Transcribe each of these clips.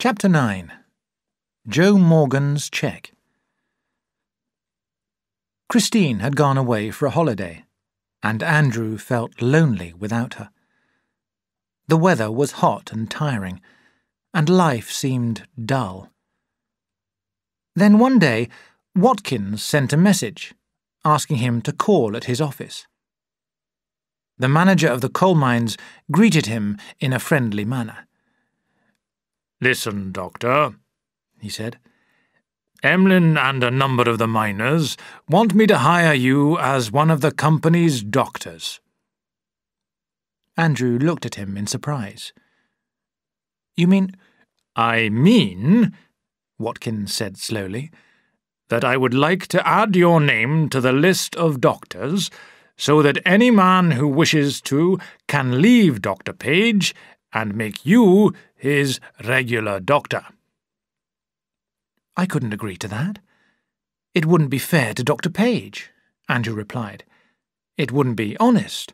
Chapter 9. Joe Morgan's Cheque. Christine had gone away for a holiday, and Andrew felt lonely without her. The weather was hot and tiring, and life seemed dull. Then one day, Watkins sent a message, asking him to call at his office. The manager of the coal mines greeted him in a friendly manner. "Listen, Doctor," he said. "Emlyn and a number of the miners want me to hire you as one of the company's doctors." Andrew looked at him in surprise. "You mean—" "I mean," Watkins said slowly, "that I would like to add your name to the list of doctors so that any man who wishes to can leave Dr. Page and make you his regular doctor." "I couldn't agree to that. It wouldn't be fair to Dr. Page," Andrew replied. "It wouldn't be honest."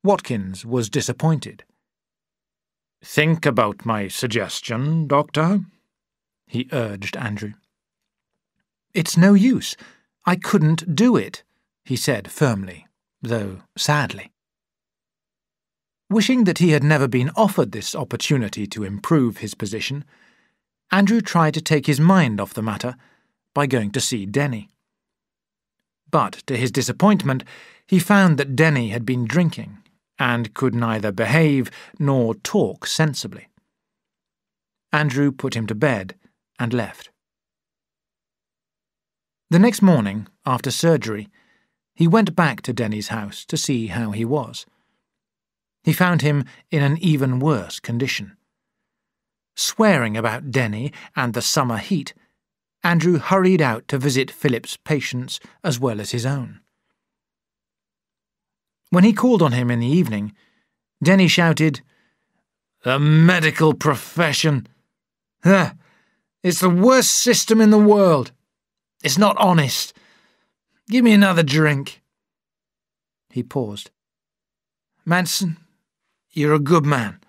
Watkins was disappointed. "Think about my suggestion, Doctor," he urged Andrew. "It's no use. I couldn't do it," he said firmly, though sadly. Wishing that he had never been offered this opportunity to improve his position, Andrew tried to take his mind off the matter by going to see Denny. But, to his disappointment, he found that Denny had been drinking and could neither behave nor talk sensibly. Andrew put him to bed and left. The next morning, after surgery, he went back to Denny's house to see how he was. He found him in an even worse condition. Swearing about Denny and the summer heat, Andrew hurried out to visit Philip's patients as well as his own. When he called on him in the evening, Denny shouted, "The medical profession! It's the worst system in the world. It's not honest. Give me another drink." He paused. "Manson, you're a good man.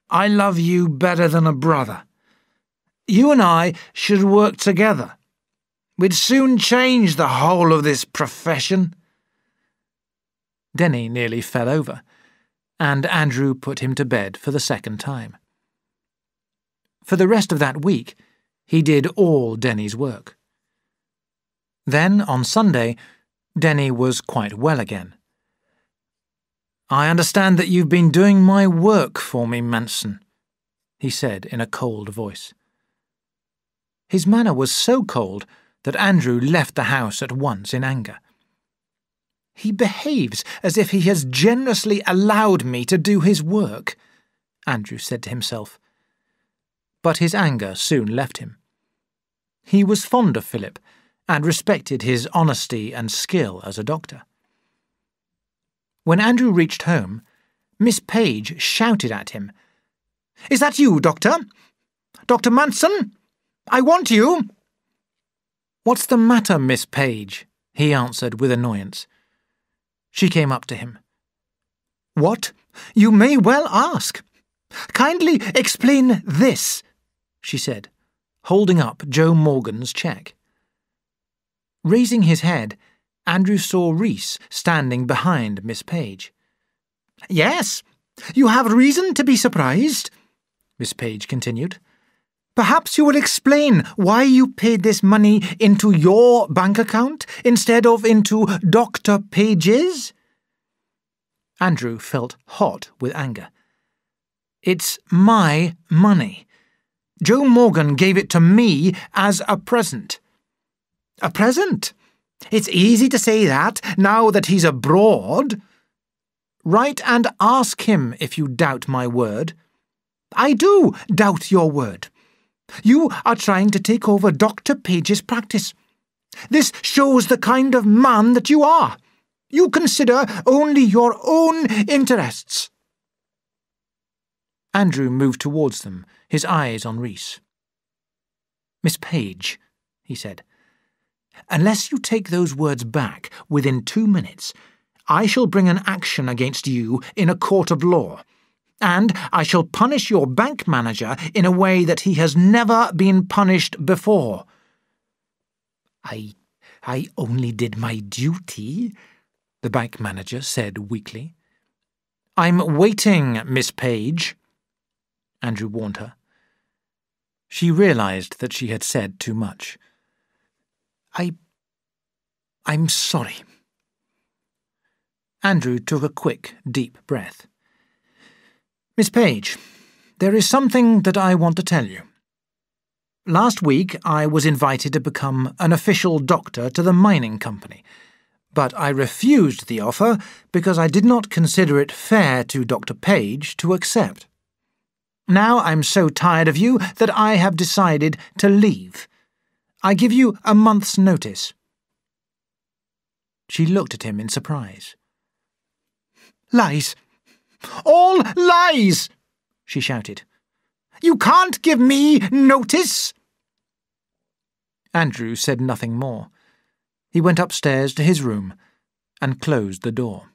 I love you better than a brother. You and I should work together. We'd soon change the whole of this profession." Denny nearly fell over, and Andrew put him to bed for the second time. For the rest of that week, he did all Denny's work. Then, on Sunday, Denny was quite well again. "I understand that you've been doing my work for me, Manson," he said in a cold voice. His manner was so cold that Andrew left the house at once in anger. "He behaves as if he has generously allowed me to do his work," Andrew said to himself. But his anger soon left him. He was fond of Philip and respected his honesty and skill as a doctor. When Andrew reached home, Miss Page shouted at him, "Is that you, Doctor? Dr. Manson? I want you!" "What's the matter, Miss Page?" he answered with annoyance. She came up to him. "What? You may well ask. Kindly explain this," she said, holding up Joe Morgan's cheque. Raising his head, Andrew saw Reese standing behind Miss Page. "Yes, you have reason to be surprised," Miss Page continued. "Perhaps you will explain why you paid this money into your bank account instead of into Dr. Page's?" Andrew felt hot with anger. "It's my money. Joe Morgan gave it to me as a present." "A present? It's easy to say that, now that he's abroad." "Write and ask him if you doubt my word." "I do doubt your word. You are trying to take over Dr. Page's practice. This shows the kind of man that you are. You consider only your own interests." Andrew moved towards them, his eyes on Reese. "Miss Page," he said, "unless you take those words back within 2 minutes, I shall bring an action against you in a court of law. And I shall punish your bank manager in a way that he has never been punished before." I only did my duty," the bank manager said weakly. "I'm waiting, Miss Page," Andrew warned her. She realised that she had said too much. I'm sorry." Andrew took a quick, deep breath. "Miss Page, there is something that I want to tell you. Last week I was invited to become an official doctor to the mining company, but I refused the offer because I did not consider it fair to Dr. Page to accept. Now I'm so tired of you that I have decided to leave. I give you a month's notice." She looked at him in surprise. "Lies! All lies!" she shouted. "You can't give me notice!" Andrew said nothing more. He went upstairs to his room and closed the door.